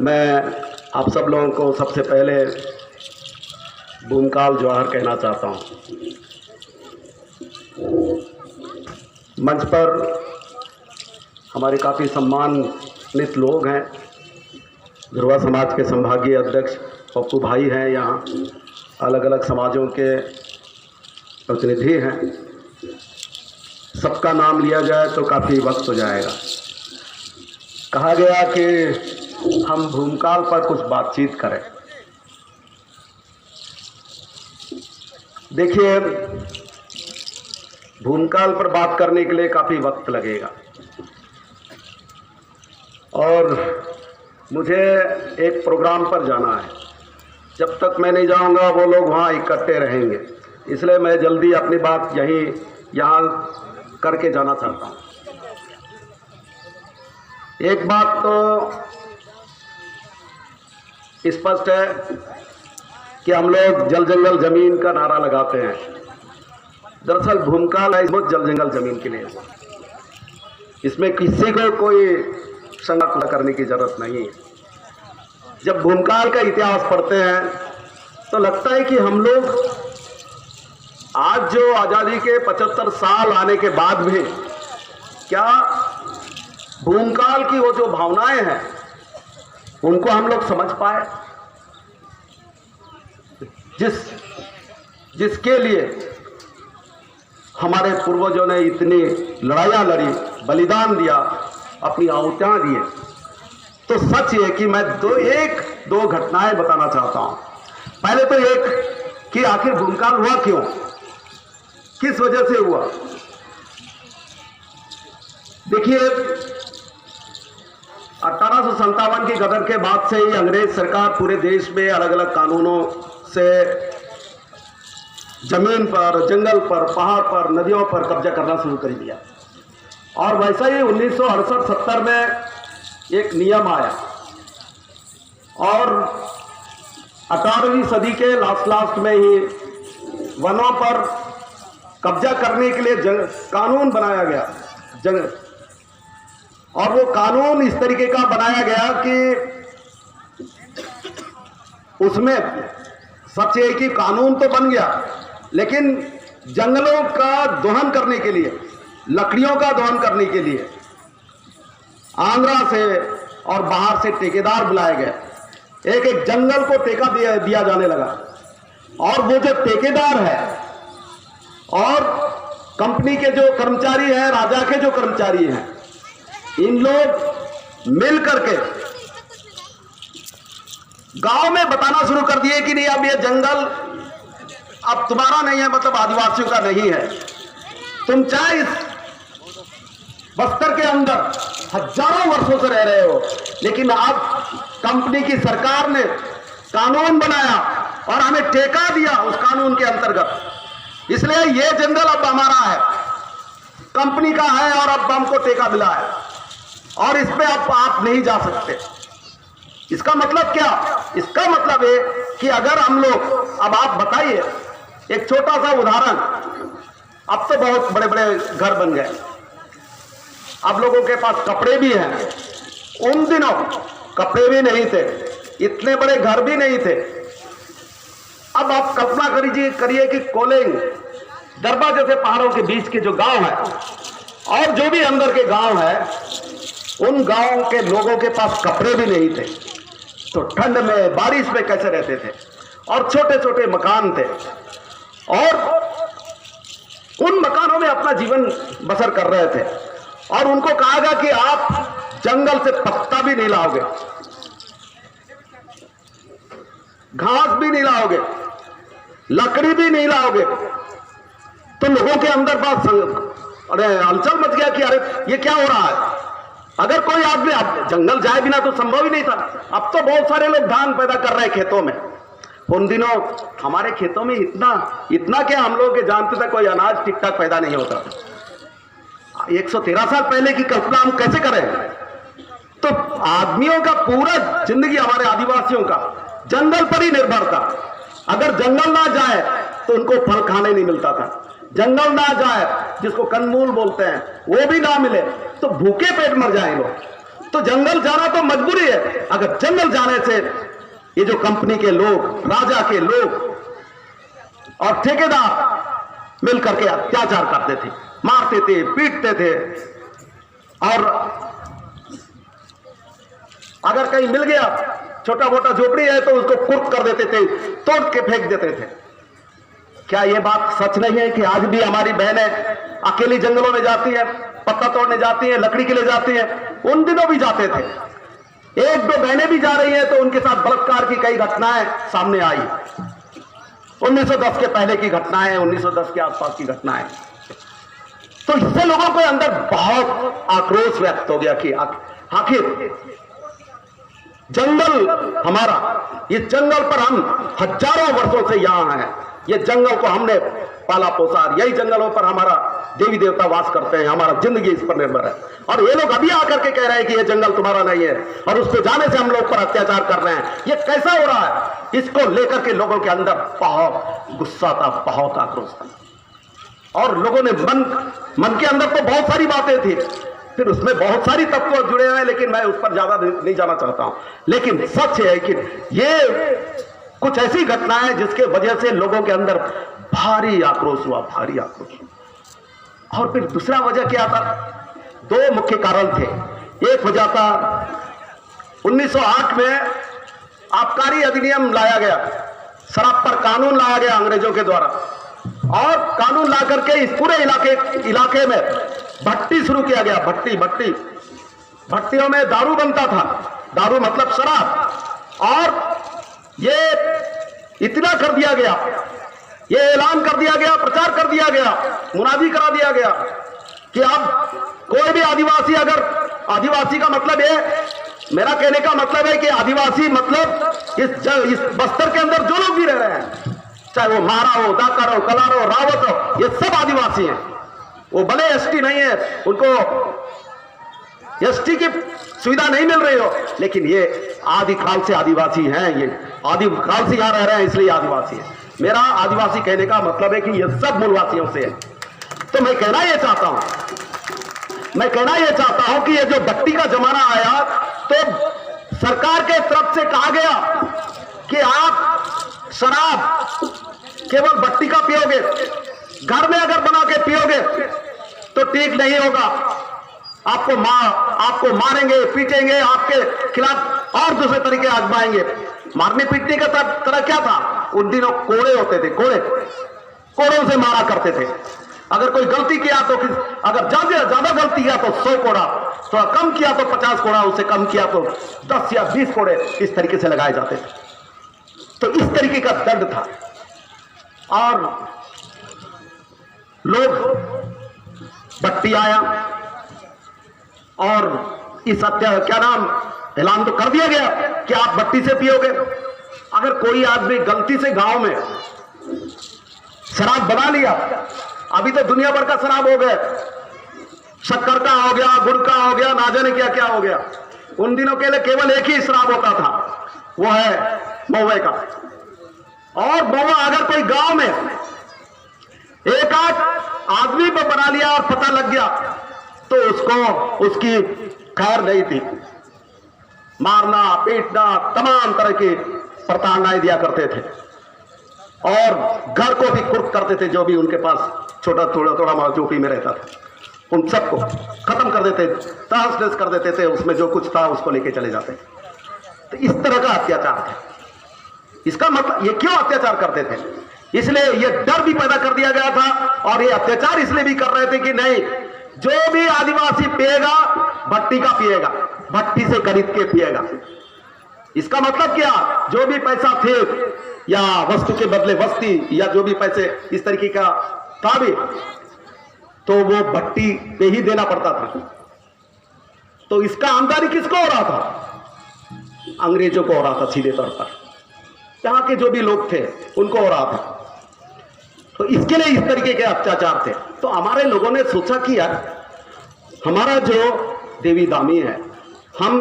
मैं आप सब लोगों को सबसे पहले भूमकाल जोहार कहना चाहता हूँ। मंच पर हमारे काफ़ी सम्मानित लोग हैं। ध्रुवा समाज के संभागीय अध्यक्ष पप्पू भाई हैं, यहाँ अलग अलग समाजों के प्रतिनिधि हैं। सबका नाम लिया जाए तो काफ़ी वक्त हो जाएगा। कहा गया कि हम भूमकाल पर कुछ बातचीत करें। देखिए, भूमकाल पर बात करने के लिए काफ़ी वक्त लगेगा और मुझे एक प्रोग्राम पर जाना है। जब तक मैं नहीं जाऊंगा वो लोग वहाँ इकट्ठे रहेंगे, इसलिए मैं जल्दी अपनी बात यहाँ करके जाना चाहता हूँ। एक बात तो स्पष्ट है कि हम लोग जल जंगल जमीन का नारा लगाते हैं। दरअसल भूमकाल है बहुत जल जंगल जमीन के लिए, इसमें किसी को कोई शंका करने की जरूरत नहीं है। जब भूमकाल का इतिहास पढ़ते हैं तो लगता है कि हम लोग आज जो आज़ादी के 75 साल आने के बाद भी क्या भूमकाल की वो जो भावनाएं हैं उनको हम लोग समझ पाए, जिसके लिए हमारे पूर्वजों ने इतनी लड़ाइयाँ लड़ी, बलिदान दिया, अपनी आहुतियाँ दिए। तो सच ये कि मैं एक दो घटनाएं बताना चाहता हूँ। पहले तो एक कि आखिर भूमकाल हुआ क्यों, किस वजह से हुआ। देखिए, 1857 की गदर के बाद से ही अंग्रेज सरकार पूरे देश में अलग अलग कानूनों से जमीन पर, जंगल पर, पहाड़ पर, नदियों पर कब्जा करना शुरू कर दिया। और वैसा ही 1968-70 में एक नियम आया और 18वीं सदी के लास्ट में ही वनों पर कब्जा करने के लिए कानून बनाया गया। और वो कानून इस तरीके का बनाया गया कि उसमें सच है कि कानून तो बन गया, लेकिन जंगलों का दोहन करने के लिए, लकड़ियों का दोहन करने के लिए आंध्रा से और बाहर से ठेकेदार बुलाए गए। एक एक जंगल को ठेका दिया जाने लगा और वो जो ठेकेदार है और कंपनी के जो कर्मचारी हैं, राजा के जो कर्मचारी हैं, इन लोग मिल करके गांव में बताना शुरू कर दिए कि नहीं, अब ये जंगल अब तुम्हारा नहीं है, मतलब आदिवासियों का नहीं है। तुम चाहे इस बस्तर के अंदर हजारों वर्षों से रह रहे हो, लेकिन अब कंपनी की सरकार ने कानून बनाया और हमें ठेका दिया उस कानून के अंतर्गत, इसलिए ये जंगल अब हमारा है, कंपनी का है और अब हमको ठेका मिला है और इस पे अब आप नहीं जा सकते। इसका मतलब क्या? इसका मतलब है कि अगर हम लोग, अब आप बताइए, एक छोटा सा उदाहरण, अब तो बहुत बड़े बड़े घर बन गए, अब लोगों के पास कपड़े भी हैं। उन दिनों कपड़े भी नहीं थे, इतने बड़े घर भी नहीं थे। अब आप कल्पना करिए कि कोलेंग, दरबा जैसे पहाड़ों के बीच के जो गांव है और जो भी अंदर के गांव है, उन गांवों के लोगों के पास कपड़े भी नहीं थे, तो ठंड में, बारिश में कैसे रहते थे और छोटे छोटे मकान थे और उन मकानों में अपना जीवन बसर कर रहे थे। और उनको कहा गया कि आप जंगल से पत्ता भी नहीं लाओगे, घास भी नहीं लाओगे, लकड़ी भी नहीं लाओगे। तो लोगों के अंदर बात अरे हलचल मच गया कि अरे ये क्या हो रहा है। अगर कोई आदमी अब जंगल जाए बिना तो संभव ही नहीं था। अब तो बहुत सारे लोग धान पैदा कर रहे हैं खेतों में। उन दिनों हमारे खेतों में इतना क्या, हम लोग के जानते थे कोई अनाज ठीक ठाक पैदा नहीं होता। 113 साल पहले की कल्पना हम कैसे करें। तो आदमियों का पूरा जिंदगी, हमारे आदिवासियों का जंगल पर ही निर्भर था। अगर जंगल ना जाए तो उनको फल खाने नहीं मिलता था, जंगल ना जाए, जिसको कंदमूल बोलते हैं, वो भी ना मिले तो भूखे पेट मर जाए लोग। तो जंगल जाना तो मजबूरी है। अगर जंगल जाने से ये जो कंपनी के लोग, राजा के लोग और ठेकेदार मिलकर के अत्याचार करते थे, मारते थे, पीटते थे, और अगर कहीं मिल गया छोटा मोटा झोपड़ी है तो उसको कुर्क कर देते थे, तोड़ के फेंक देते थे। क्या यह बात सच नहीं है कि आज भी हमारी बहनें अकेली जंगलों में जाती है, पत्ता तोड़ने जाती है, लकड़ी के लिए जाती है? उन दिनों भी जाते थे। एक दो बहनें भी जा रही हैं तो उनके साथ बलात्कार की कई घटनाएं सामने आई। 1910 के पहले की घटनाएं, 1910 के आसपास की घटनाएं। तो इससे लोगों के अंदर बहुत आक्रोश व्यक्त हो गया कि आखिर जंगल हमारा, ये जंगल पर हम हजारों वर्षों से यहां हैं, ये जंगल को हमने पाला पोसा, यही जंगलों पर हमारा देवी देवता वास करते हैं, हमारा जिंदगी इस पर निर्भर है। और ये लोग अभी आकर के कह रहे हैं कि ये जंगल तुम्हारा नहीं है और उसको जाने से हम लोग पर अत्याचार कर रहे हैं। ये कैसा हो रहा है? इसको लेकर के लोगों के अंदर बहुत गुस्सा था, बहुत आक्रोश था। और लोगों ने मन के अंदर तो बहुत सारी बातें थी, फिर उसमें बहुत सारी तत्व जुड़े हैं, लेकिन मैं उस पर ज्यादा नहीं जाना चाहता हूं। लेकिन सच है कि ये कुछ ऐसी घटनाएं हैं जिसके वजह से लोगों के अंदर भारी आक्रोश हुआ, भारी आक्रोश। और फिर दूसरा वजह क्या था? दो मुख्य कारण थे। एक वजह था 1908 में आबकारी अधिनियम लाया गया, शराब पर कानून लाया गया अंग्रेजों के द्वारा, और कानून ला करके इस पूरे इलाके में भट्टी शुरू किया गया। भट्टियों में दारू बनता था, दारू मतलब शराब। और ये इतना कर दिया गया, ये ऐलान कर दिया गया, प्रचार कर दिया गया, मुनादी करा दिया गया कि अब कोई भी आदिवासी, अगर आदिवासी का मतलब ये, मेरा कहने का मतलब है कि आदिवासी मतलब इस बस्तर के अंदर जो लोग भी रह रहे हैं, चाहे वो महारा हो, दाकर हो, कलार हो, रावत हो, ये सब आदिवासी हैं। वो भले एसटी नहीं है, उनको एसटी की सुविधा नहीं मिल रही हो, लेकिन ये आदिकाल से आदिवासी हैं, ये आदिकाल से यहां रह रहे हैं, इसलिए आदिवासी है। मेरा आदिवासी कहने का मतलब है कि ये सब मूलवासियों से है। तो मैं कहना ये चाहता हूं कि ये जो भट्टी का जमाना आया तो सरकार के तरफ से कहा गया कि आप शराब केवल भट्टी का पियोगे, घर में अगर बना के पियोगे तो ठीक नहीं होगा, आपको मारेंगे, पीटेंगे, आपके खिलाफ और दूसरे तरीके आजमाएंगे। मारने पीटने का तरह क्या था? उन दिनों कोड़े होते थे, कोड़ों से मारा करते थे। अगर कोई गलती किया तो अगर ज्यादा गलती किया तो 100 कोड़ा, थोड़ा कम किया तो 50 कोड़ा, उससे कम किया तो 10 या 20 कोड़े, इस तरीके से लगाए जाते थे। तो इस तरीके का दंड था। और लोग, भट्टी आया और इस ऐलान तो कर दिया गया कि आप भट्टी से पियोगे। अगर कोई आदमी गलती से गांव में शराब बना लिया, अभी तो दुनिया भर का शराब हो गया, शक्कर का हो गया, गुड़ का हो गया, ना जाने क्या क्या हो गया। उन दिनों के लिए केवल एक ही शराब होता था, वो है महुए का। और महुआ अगर कोई गांव में एक आध आदमी पर बना लिया और पता लग गया तो उसकी खैर नहीं थी। मारना, पीटना, तमाम तरह की प्रताड़नाएं दिया करते थे और घर को भी कुर्क करते थे। जो भी उनके पास थोड़ा माल चौकी में रहता था, उन सबको खत्म कर देते, तहस-नहस कर देते थे, उसमें जो कुछ था उसको लेके चले जाते। तो इस तरह का अत्याचार था। इसका मतलब ये क्यों अत्याचार करते थे? इसलिए ये डर भी पैदा कर दिया गया था और ये अत्याचार इसलिए भी कर रहे थे कि नहीं, जो भी आदिवासी पिएगा भट्टी का पिएगा, भट्टी से खरीद के पिएगा। इसका मतलब क्या? जो भी पैसा थे या वस्तु के बदले वस्ती या जो भी पैसे इस तरीके का था भी, तो वो भट्टी पे ही देना पड़ता था। तो इसका आमदनी किसको हो रहा था? अंग्रेजों को हो रहा था सीधे तौर पर। यहाँ के जो भी लोग थे उनको हो रहा था। तो इसके लिए इस तरीके के अत्याचार थे। तो हमारे लोगों ने सोचा कि यार हमारा जो देवी दामी है, हम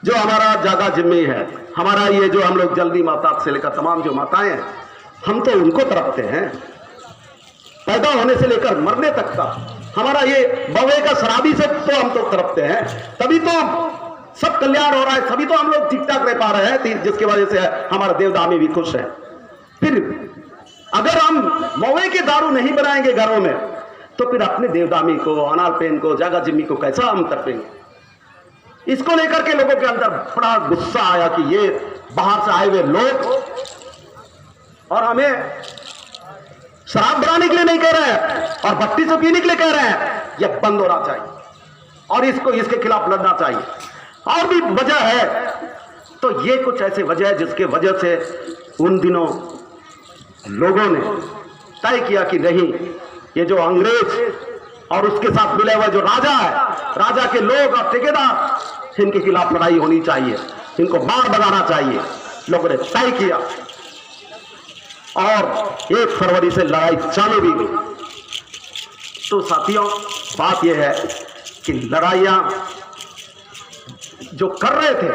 जो हमारा जागा जिम्मी है, हमारा ये जो हम लोग जल्दी माता से लेकर तमाम जो माताएं हैं, हम तो उनको तरफते हैं। पैदा होने से लेकर मरने तक का हमारा ये बवे का शराबी से तो हम तो तरफते हैं, तभी तो सब कल्याण हो रहा है, सभी तो हम लोग ठीक ठाक रह पा रहे हैं, जिसकी वजह से हमारा देवदामी भी खुश है। फिर अगर हम मौवे के दारू नहीं बनाएंगे घरों में, तो फिर अपने देवदामी को, अनारपेन को, जागा जिम्मी को कैसा हम तड़पेंगे। इसको लेकर के लोगों के अंदर बड़ा गुस्सा आया कि ये बाहर से आए हुए लोग और हमें शराब बनाने के लिए नहीं कह रहे हैं और भट्टी से पीने के लिए कह रहे हैं, यह बंद होना चाहिए और इसको इसके खिलाफ लड़ना चाहिए। और भी वजह है, तो ये कुछ ऐसे वजह है जिसके वजह से उन दिनों लोगों ने तय किया कि नहीं, ये जो अंग्रेज और उसके साथ मिले हुए जो राजा है, राजा के लोग और ठेकेदार, इनके खिलाफ लड़ाई होनी चाहिए, इनको मार भगाना चाहिए। लोगों ने तय किया और 1 फरवरी से लड़ाई चालू भी हुई। तो साथियों, बात यह है कि लड़ाइयां जो कर रहे थे,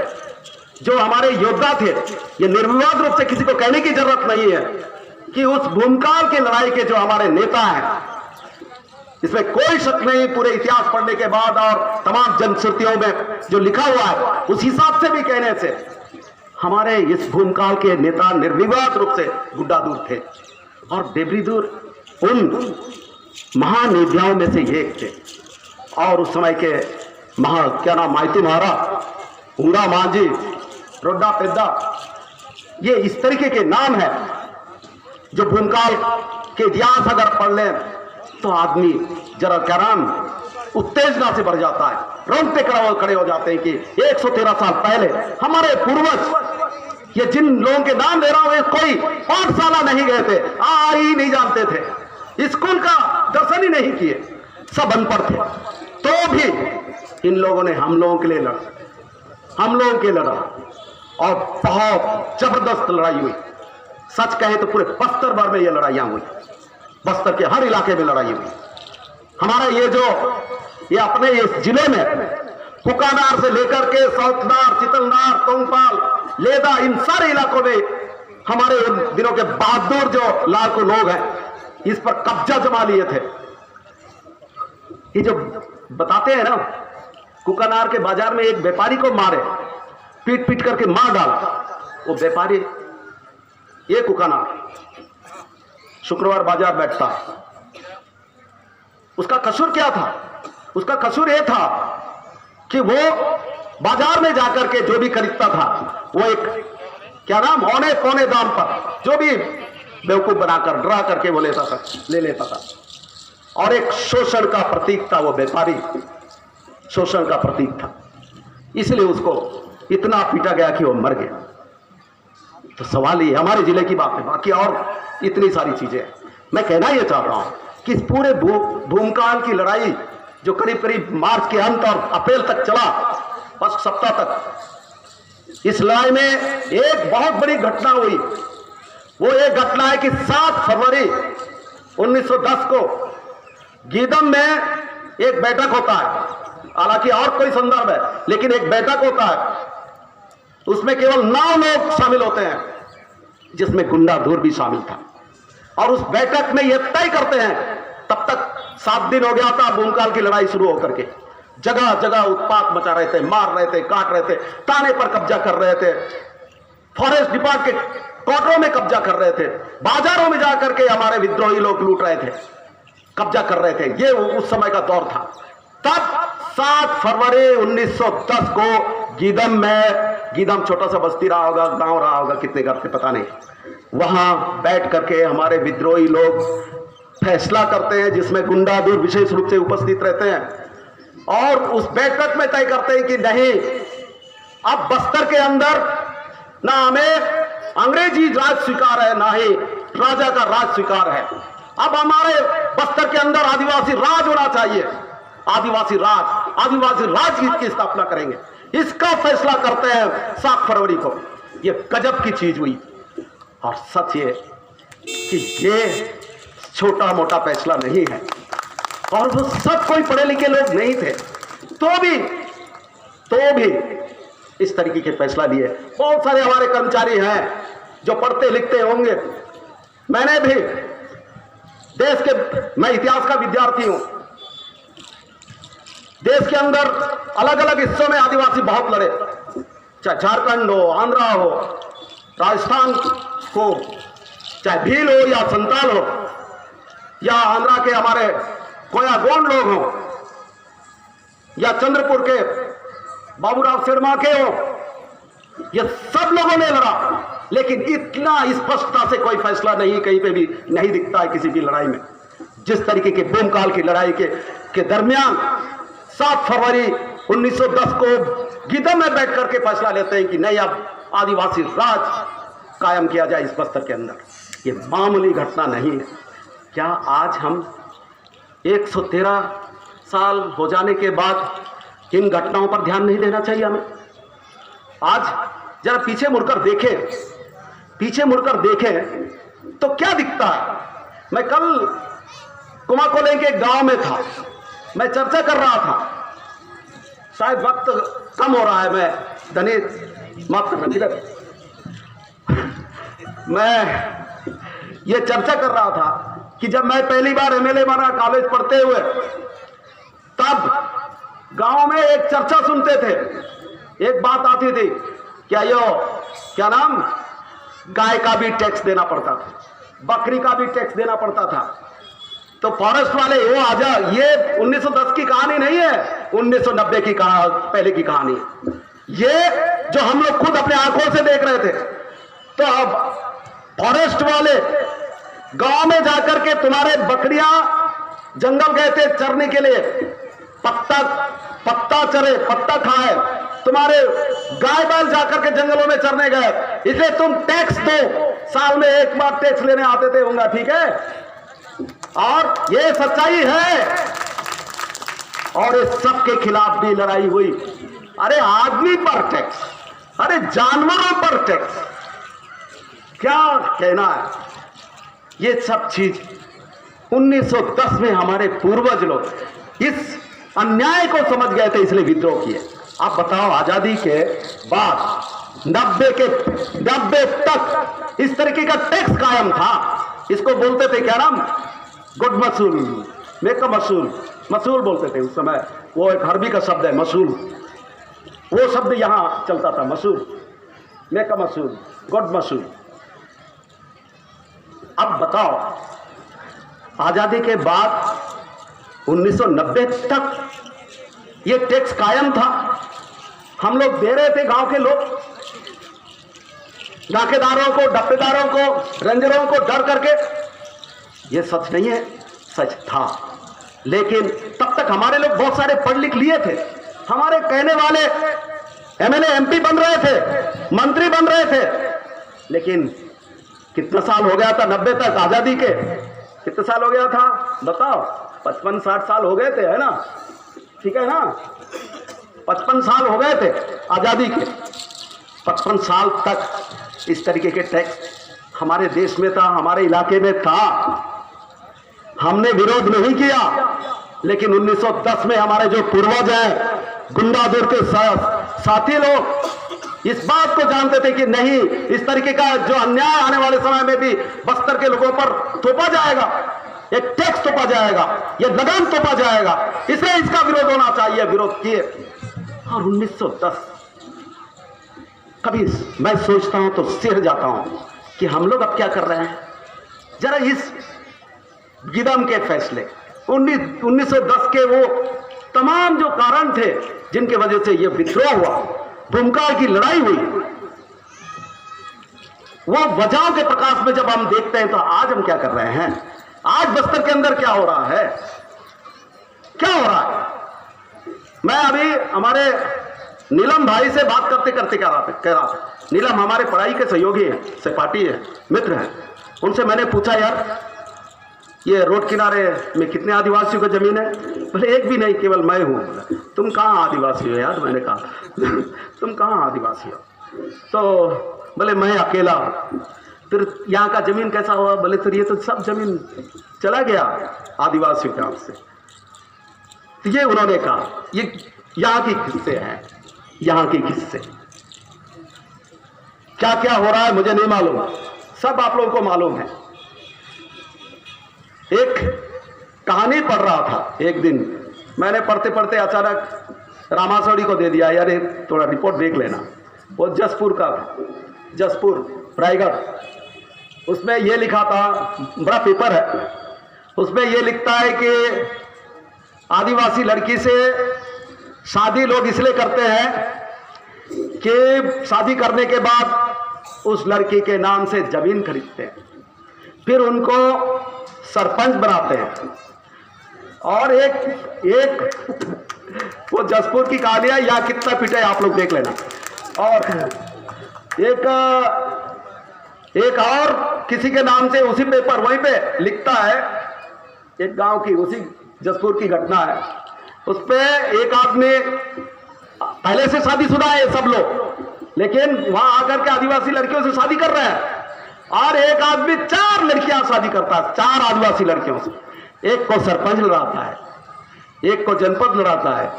जो हमारे योद्धा थे, ये निर्विवाद रूप से किसी को कहने की जरूरत नहीं है कि उस भूमकाल की लड़ाई के जो हमारे नेता हैं, इसमें कोई शक नहीं, पूरे इतिहास पढ़ने के बाद और तमाम जनश्रुतियों में जो लिखा हुआ है उस हिसाब से भी कहने से हमारे इस भूमकाल के नेता निर्विवाद रूप से गुड्डादूर थे और देवरीदूर उन महान योद्धाओं में से एक थे। और उस समय के क्या नाम, माइती महाराज, उंगा मांझी, रोड्डा पेद्दा, ये इस तरीके के नाम है जो भूमकाल के इतिहास अगर पढ़ लें तो आदमी जरा क्या नाम उत्तेजना से भर जाता है, रोंगटे खड़े हो जाते हैं कि 113 साल पहले हमारे पूर्वज, ये जिन लोगों के नाम ले रहा हूं, कोई पाठशाला नहीं गए थे, ही नहीं जानते थे, स्कूल का दर्शन ही नहीं किए, सब अनपढ़ थे, तो भी इन लोगों ने हम लोगों के लिए लड़ा, हम लोगों के लड़ा और बहुत जबरदस्त लड़ाई हुई। सच कहें तो पूरे बस्तर भर में ये लड़ाइयां हुई, बस्तर के हर इलाके में लड़ाई हुई। हमारा ये अपने इस जिले में कुकानार से लेकर के सौतनार, चितलनार, तोंगपाल, लेदा, इन सारे इलाकों में हमारे उन दिनों के बहादुर जो लाखों लोग हैं, इस पर कब्जा जमा लिए थे। ये जो बताते हैं ना, कुकानार के बाजार में एक व्यापारी को मारे, पीट पीट करके मार डाला, वो व्यापारी ये कुकानार शुक्रवार बाजार बैठता, उसका कसूर क्या था? उसका कसूर यह था कि वो बाजार में जाकर के जो भी खरीदता था, वो एक क्या नाम, औने पौने दाम पर जो भी बेवकूफ बनाकर डरा करके वो ले लेता था। और एक शोषण का प्रतीक था वो व्यापारी, शोषण का प्रतीक था, इसलिए उसको इतना पीटा गया कि वो मर गया। तो सवाल ये हमारे जिले की बात है, बाकी और इतनी सारी चीजें हैं। मैं कहना ये चाहता हूं कि इस पूरे भूमकाल की लड़ाई जो करीब करीब मार्च के अंत और अप्रैल तक चला, 5 सप्ताह तक, इस लड़ाई में एक बहुत बड़ी घटना हुई। वो एक घटना है कि 7 फरवरी 1910 को गीदम में एक बैठक होता है, हालांकि और कोई संदर्भ है, लेकिन एक बैठक होता है, उसमें केवल 9 लोग शामिल होते हैं, जिसमें गुंडाधूर भी शामिल था। और उस बैठक में यह तय करते हैं, तब तक 7 दिन हो गया था भूमकाल की लड़ाई शुरू होकर के, जगह जगह उत्पात मचा रहे थे, मार रहे थे, काट रहे थे, थाने पर कब्जा कर रहे थे, फॉरेस्ट डिपार्टमेंट के क्वार्टरों में कब्जा कर रहे थे, बाजारों में जाकर के हमारे विद्रोही लोग लूट रहे थे, कब्जा कर रहे थे। ये उस समय का दौर था। तब 7 फरवरी 1910 को गीदम में, गीदम छोटा सा बस्ती रहा होगा, गांव रहा होगा, कितने घर थे पता नहीं, वहां बैठ करके हमारे विद्रोही लोग फैसला करते हैं, जिसमें गुंडाधूर विशेष रूप से उपस्थित रहते हैं। और उस बैठक में तय करते हैं कि नहीं, अब बस्तर के अंदर ना हमें अंग्रेजी राज स्वीकार है, ना ही राजा का राज स्वीकार है। अब हमारे बस्तर के अंदर आदिवासी राज होना चाहिए, आदिवासी राज की स्थापना करेंगे। इसका फैसला करते हैं 7 फरवरी को। ये गजब की चीज हुई। और सच ये कि ये छोटा मोटा फैसला नहीं है, और वो सब कोई पढ़े लिखे लोग नहीं थे, तो भी इस तरीके के फैसला लिए। बहुत सारे हमारे कर्मचारी हैं जो पढ़ते लिखते होंगे, मैंने भी मैं इतिहास का विद्यार्थी हूं, देश के अंदर अलग अलग हिस्सों में आदिवासी बहुत लड़े, चाहे झारखंड हो, आंध्रा हो, राजस्थान हो, चाहे भील हो या संताल हो, या आंध्रा के हमारे कोया गोंड लोग हो, या चंद्रपुर के बाबूराव सिरमाके हो, ये सब लोगों ने लड़ा। लेकिन इतना स्पष्टता से कोई फैसला नहीं कहीं पे भी नहीं दिखता है किसी भी लड़ाई में। जिस तरीके के भूमकाल की लड़ाई के दरमियान 7 फरवरी 1910 को गीदम में बैठ करके फैसला लेते हैं कि नहीं, अब आदिवासी राज कायम किया जाए इस बस्तर के अंदर। ये मामूली घटना नहीं है। क्या आज हम 113 साल हो जाने के बाद इन घटनाओं पर ध्यान नहीं देना चाहिए हमें? आज जरा पीछे मुड़कर देखें तो क्या दिखता है। मैं कल कुमाकोले के गांव में था, मैं चर्चा कर रहा था, शायद वक्त कम हो रहा है, मैं धनी माफ करना किधर, मैं ये चर्चा कर रहा था कि जब मैं पहली बार एमएलए बना कॉलेज पढ़ते हुए, तब गांव में एक चर्चा सुनते थे, एक बात आती थी, क्या नाम, गाय का भी टैक्स देना पड़ता था, बकरी का भी टैक्स देना पड़ता था। तो फॉरेस्ट वाले वो आजा, ये 1910 की कहानी नहीं है, 1990 की पहले की कहानी है, ये जो हम लोग खुद अपने आंखों से देख रहे थे। तो अब फॉरेस्ट वाले गांव में जाकर के तुम्हारे बकरियां जंगल गए थे चरने के लिए, पत्ता चरे, पत्ता खाए, तुम्हारे गाय बैल जाकर के जंगलों में चरने गए, इसलिए तुम टैक्स दो, साल में एक बार टैक्स लेने आते थे होंगे, ठीक है। और ये सच्चाई है, और इस सब के खिलाफ भी लड़ाई हुई। अरे आदमी पर टैक्स, अरे जानवरों पर टैक्स, क्या कहना है। ये सब चीज 1910 में हमारे पूर्वज लोग इस अन्याय को समझ गए थे, इसलिए विद्रोह किए। आप बताओ, आजादी के बाद 90 तक इस तरीके का टैक्स कायम था। इसको बोलते थे क्या नाम, गुड मसूल, मेका मसूल बोलते थे उस समय। वो एक अरबी का शब्द है मसूल, वो शब्द यहां चलता था, मसूल, मेका मसूल, गुड मसूल। अब बताओ, आजादी के बाद 1990 तक ये टैक्स कायम था, हम लोग दे रहे थे, गांव के लोग, नाकेदारों को, डप्पेदारों को, रेंजरों को डर करके। ये सच नहीं है, सच था। लेकिन तब तक हमारे लोग बहुत सारे पढ़ लिख लिए थे, हमारे कहने वाले एमएलए एमपी बन रहे थे, मंत्री बन रहे थे। लेकिन कितना साल हो गया था 90 तक आजादी के, कितना साल हो गया था बताओ, 55-60 साल हो गए थे, है ना, ठीक है ना, 55 साल हो गए थे आजादी के। 55 साल तक इस तरीके के टैक्स हमारे देश में था, हमारे इलाके में था, हमने विरोध नहीं किया। लेकिन 1910 में हमारे जो पूर्वज हैं, गुंडादुर के साथी लोग, इस बात को जानते थे कि नहीं, इस तरीके का जो अन्याय आने वाले समय में भी बस्तर के लोगों पर थोपा जाएगा, एक टैक्स थोपा जाएगा, ये लगान थोपा जाएगा, इसलिए इसका विरोध होना चाहिए। विरोध किए। और 1910 कभी मैं सोचता हूं तो सिर जाता हूं कि हम लोग अब क्या कर रहे हैं। जरा इस गिदम के फैसले 1910 के वो तमाम जो कारण थे जिनके वजह से ये विद्रोह हुआ, भूमकाल की लड़ाई हुई, वो वजहों के प्रकाश में जब हम देखते हैं तो आज हम क्या कर रहे हैं, आज बस्तर के अंदर क्या हो रहा है, क्या हो रहा है। मैं अभी हमारे नीलम भाई से बात करते करते कह रहा था, नीलम हमारे पढ़ाई के सहयोगी हैं, सहपाठी है, मित्र हैं। उनसे मैंने पूछा, यार ये रोड किनारे में कितने आदिवासियों का जमीन है? बोले एक भी नहीं, केवल मैं हूँ। तुम कहाँ आदिवासी हो यार? मैंने कहा तुम कहाँ आदिवासी हो? तो बोले मैं अकेला। फिर यहाँ का जमीन कैसा हुआ? बोले फिर ये तो सब जमीन चला गया आदिवासियों के हाथ से। तो ये उन्होंने कहा, ये यहाँ की किस्से हैं, यहाँ की किस्से। क्या क्या हो रहा है मुझे नहीं मालूम, सब आप लोगों को मालूम है। एक कहानी पढ़ रहा था एक दिन मैंने पढ़ते पढ़ते अचानक रामासौड़ी को दे दिया, यार ये थोड़ा रिपोर्ट देख लेना। वो जसपुर रायगढ़, उसमें ये लिखा था, बड़ा पेपर है, उसमें ये लिखता है कि आदिवासी लड़की से शादी लोग इसलिए करते हैं कि शादी करने के बाद उस लड़की के नाम से जमीन खरीदते हैं, फिर उनको सरपंच बनाते हैं। और एक वो जसपुर की कहानी है, या कितना पिटे आप लोग देख लेना। और एक और किसी के नाम से उसी पेपर वहीं पे लिखता है, एक गांव की उसी जसपुर की घटना है, उस पे एक आदमी पहले से शादीशुदा है सब लोग, लेकिन वहां आकर के आदिवासी लड़कियों से शादी कर रहे हैं। और एक आदमी 4 लड़कियां शादी करता है, 4 आदिवासी लड़कियों से। एक को सरपंच लड़ाता है, एक को जनपद लड़ाता है,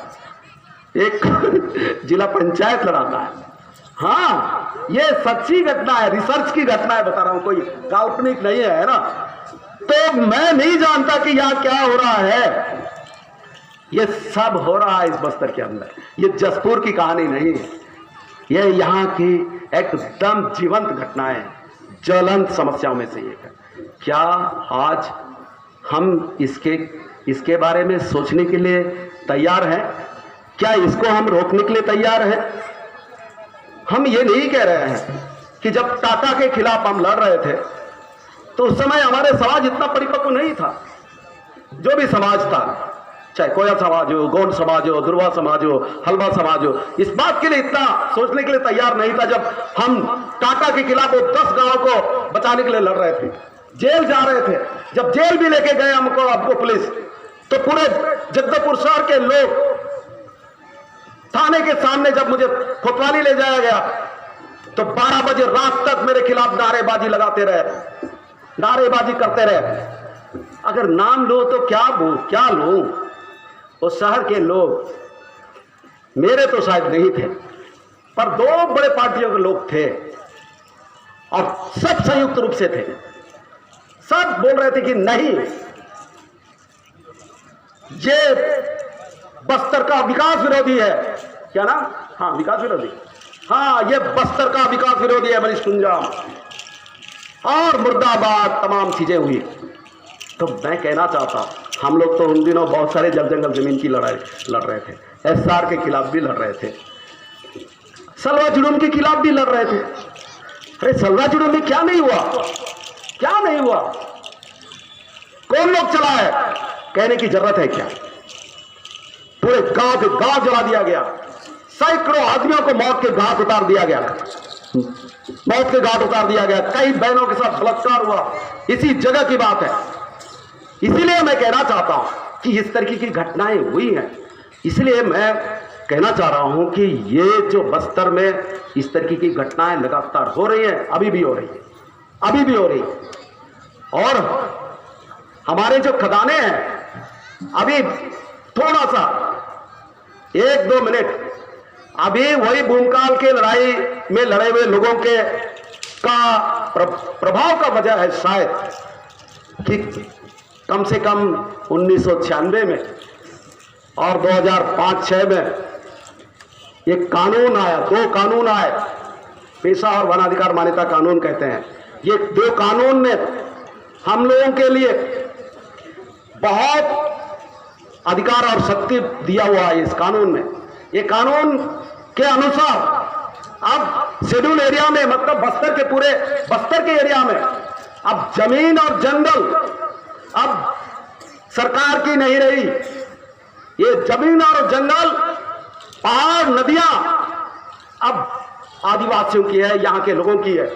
एक को जिला पंचायत लड़ाता है। हाँ, ये सच्ची घटना है, रिसर्च की घटना है, बता रहा हूं, कोई काल्पनिक नहीं है ना। तो मैं नहीं जानता कि यहां क्या हो रहा है, ये सब हो रहा है इस बस्तर के अंदर। ये जसपुर की कहानी नहीं है, ये यहाँ की एकदम जीवंत घटना है, ज्वलंत समस्याओं में से एक है। क्या आज हम इसके बारे में सोचने के लिए तैयार हैं? क्या इसको हम रोकने के लिए तैयार हैं? हम ये नहीं कह रहे हैं कि जब टाटा के खिलाफ हम लड़ रहे थे तो उस समय हमारे समाज इतना परिपक्व नहीं था। जो भी समाज था, चाहे कोया समाज हो, गौंड समाज हो, दुर्वा समाज हो, हलवा समाज हो, इस बात के लिए इतना सोचने के लिए तैयार नहीं था जब हम टाटा के खिलाफ 10 गांवों को बचाने के लिए लड़ रहे थे, जेल जा रहे थे। जब जेल भी लेके गए हमको पुलिस, तो पूरे जगदलपुर शहर के लोग थाने के सामने जब मुझे कोतवाली ले जाया गया तो 12 बजे रात तक मेरे खिलाफ नारेबाजी लगाते रहे, नारेबाजी करते रहे। अगर नाम लो तो क्या लो? उस शहर के लोग, मेरे तो शायद नहीं थे, पर 2 बड़े पार्टियों के लोग थे और सब संयुक्त रूप से थे। सब बोल रहे थे कि नहीं, ये बस्तर का विकास विरोधी है। क्या नाम? हाँ, विकास विरोधी। हाँ, ये बस्तर का विकास विरोधी है, मनीष कुंजाम और मुर्दाबाद, तमाम चीजें हुई। तो मैं कहना चाहता हूं, हम लोग तो उन दिनों बहुत सारे जंगल जमीन की लड़ाई लड़ रहे थे, एसआर के खिलाफ भी लड़ रहे थे, सलवा जुलूम के खिलाफ भी लड़ रहे थे। अरे सलवा जुलूम में क्या नहीं हुआ? क्या नहीं हुआ? कौन लोग चला है? कहने की जरूरत है क्या? पूरे गांव के गांव जला दिया गया, सैकड़ों आदमियों को मौत के घाट उतार दिया गया, मौत के घाट उतार दिया गया। कई बहनों के साथ बलात्कार हुआ, इसी जगह की बात है। इसीलिए मैं कहना चाहता हूं कि इस तरह की घटनाएं हुई हैं। इसलिए मैं कहना चाह रहा हूं कि ये जो बस्तर में इस तरह की घटनाएं लगातार हो रही हैं, अभी भी हो रही है, अभी भी हो रही है। और हमारे जो खदाने हैं, अभी थोड़ा सा 1-2 मिनट, अभी वही भूमकाल के लड़ाई में लड़े हुए लोगों के का प्रभाव का वजह है शायद कि कम से कम 1996 में और 2005-06 में एक कानून आया, 2 कानून आए, पेशा और वनाधिकार मान्यता कानून कहते हैं। ये 2 कानून ने हम लोगों के लिए बहुत अधिकार और शक्ति दिया हुआ है। इस कानून में, ये कानून के अनुसार अब शेड्यूल एरिया में, मतलब बस्तर के पूरे बस्तर के एरिया में अब जमीन और जंगल अब सरकार की नहीं रही। ये जमीन और जंगल, पहाड़, नदियां अब आदिवासियों की है, यहां के लोगों की है।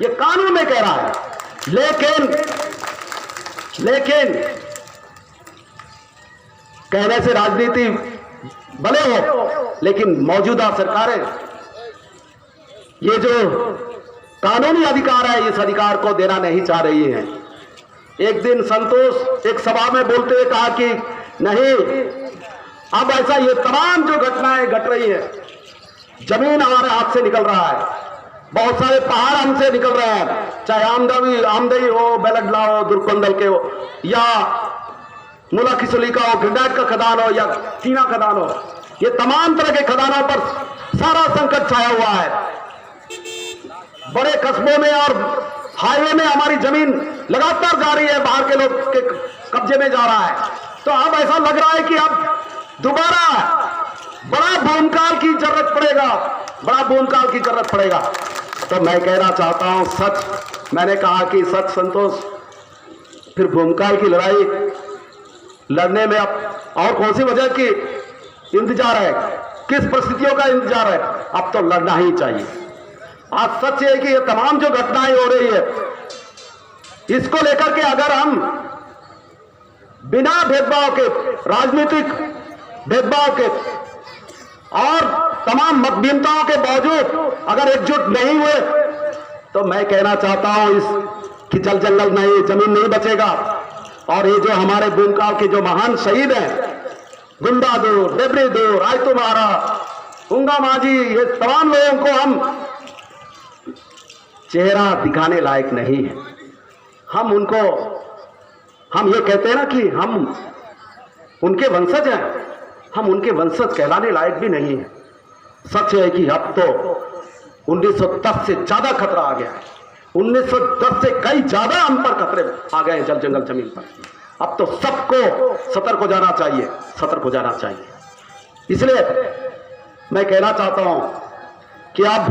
ये कानून में कह रहा है। लेकिन कहने से राजनीति भले हो, लेकिन मौजूदा सरकारें ये जो कानूनी अधिकार है, इस अधिकार को देना नहीं चाह रही है। एक दिन संतोष एक सभा में बोलते हुए कहा कि नहीं, अब ऐसा ये तमाम जो घटनाएं घट रही है, जमीन हमारे हाथ से निकल रहा है, बहुत सारे पहाड़ हमसे निकल रहे हैं, चाहे आमदई हो, बेलडला हो, दुर्कोंदल के हो, या मुला खिसली का हो, ग्रेनाइट का खदान हो या चीना खदान हो, ये तमाम तरह के खदानों पर सारा संकट छाया हुआ है। बड़े कस्बों में और हाईवे में हमारी जमीन लगातार जा रही है, बाहर के लोग के कब्जे में जा रहा है। तो अब ऐसा लग रहा है कि अब दोबारा बड़ा भूमकाल की जरूरत पड़ेगा, बड़ा भूमकाल की जरूरत पड़ेगा। तो मैं कहना चाहता हूं, सच मैंने कहा कि सच संतोष, फिर भूमकाल की लड़ाई लड़ने में अब और कौन सी वजह की इंतजार है, किस परिस्थितियों का इंतजार है, अब तो लड़ना ही चाहिए। आज सच है कि ये तमाम जो घटनाएं हो रही है, इसको लेकर के अगर हम बिना भेदभाव के, राजनीतिक भेदभाव के और तमाम मतभिन्नताओं के बावजूद अगर एकजुट नहीं हुए, तो मैं कहना चाहता हूं इस कि जल जंगल नहीं, जमीन नहीं बचेगा। और ये जो हमारे भूमकाल के जो महान शहीद हैं, गुंडादूर, देबरीदूर, आयतुमारा, उंगा माझी, ये तमाम लोगों को हम चेहरा दिखाने लायक नहीं है। हम उनको, हम ये कहते हैं ना कि हम उनके वंशज हैं, हम उनके वंशज कहलाने लायक भी नहीं है। सच है कि अब तो 1910 से ज्यादा खतरा आ गया है, 1910 से कई ज्यादा हम पर खतरे आ गए हैं जल जंगल जमीन पर। अब तो सबको सतर्क हो जाना चाहिए, सतर्क हो जाना चाहिए। इसलिए मैं कहना चाहता हूं कि अब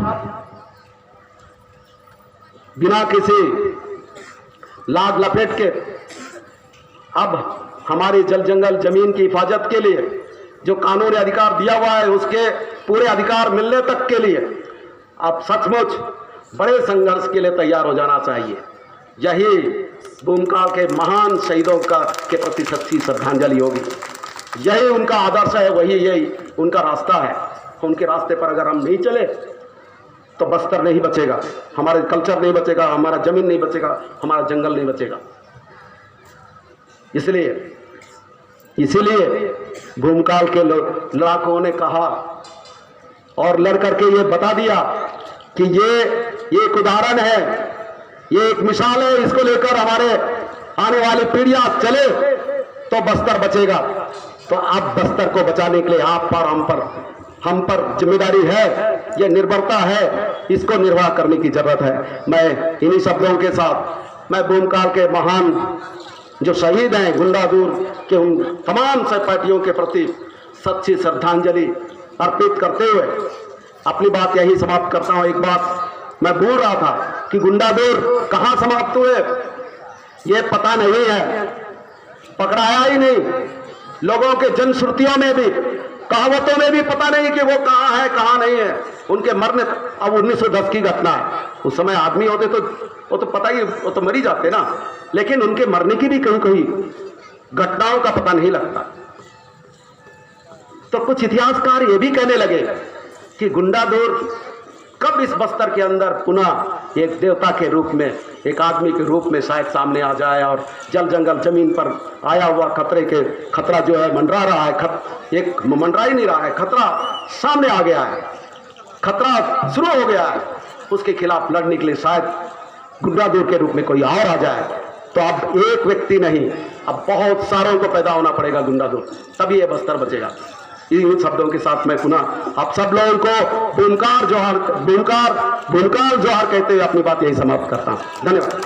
बिना किसी लाद लपेट के अब हमारी जल जंगल जमीन की हिफाजत के लिए जो कानूनी अधिकार दिया हुआ है, उसके पूरे अधिकार मिलने तक के लिए अब सचमुच बड़े संघर्ष के लिए तैयार हो जाना चाहिए। यही भूमकाल के महान शहीदों का के प्रति सच्ची श्रद्धांजलि होगी, यही उनका आदर्श है, वही यही उनका रास्ता है। उनके रास्ते पर अगर हम नहीं चले तो बस्तर नहीं बचेगा, हमारे कल्चर नहीं बचेगा, हमारा जमीन नहीं बचेगा, हमारा जंगल नहीं बचेगा। इसीलिए भूमकाल के लड़ाकों ने कहा और लड़ करके ये बता दिया कि ये एक उदाहरण है, ये एक मिसाल है, इसको लेकर हमारे आने वाली पीढ़ियां चले तो बस्तर बचेगा। तो अब बस्तर को बचाने के लिए आप पर हम पर जिम्मेदारी है, ये निर्भरता है, इसको निर्वाह करने की जरूरत है। मैं इन्हीं शब्दों के साथ मैं भूमकाल के महान जो शहीद हैं, गुंडादूर के उन तमाम सहपाठियों के प्रति सच्ची श्रद्धांजलि अर्पित करते हुए अपनी बात यही समाप्त करता हूं। एक बात मैं भूल रहा था कि गुंडादूर कहां समाप्त हुए ये पता नहीं है, पकड़ाया ही नहीं। लोगों के जनश्रुतियों में भी, कहावतों में भी पता नहीं कि वो कहां है कहां नहीं है। उनके मरने, अब 1910 की घटना है, उस समय आदमी होते तो वो तो पता ही, वो तो मर ही जाते ना, लेकिन उनके मरने की भी कहीं कहीं घटनाओं का पता नहीं लगता। तो कुछ इतिहासकार ये भी कहने लगे कि गुंडादूर कब इस बस्तर के अंदर पुनः एक देवता के रूप में, एक आदमी के रूप में शायद सामने आ जाए और जल जंगल जमीन पर आया हुआ खतरा जो है मंडरा रहा है, एक मंडरा ही नहीं रहा है, खतरा सामने आ गया है, खतरा शुरू हो गया है, उसके खिलाफ लड़ने के लिए शायद गुंडादूर के रूप में कोई और आ जाए। तो अब एक व्यक्ति नहीं, अब बहुत सारों को पैदा होना पड़ेगा गुंडादूर, तभी ये बस्तर बचेगा। इन शब्दों के साथ मैं पुनः आप सब लोगों को भूमकाल जोहार कहते हुए अपनी बात यही समाप्त करता हूं। धन्यवाद।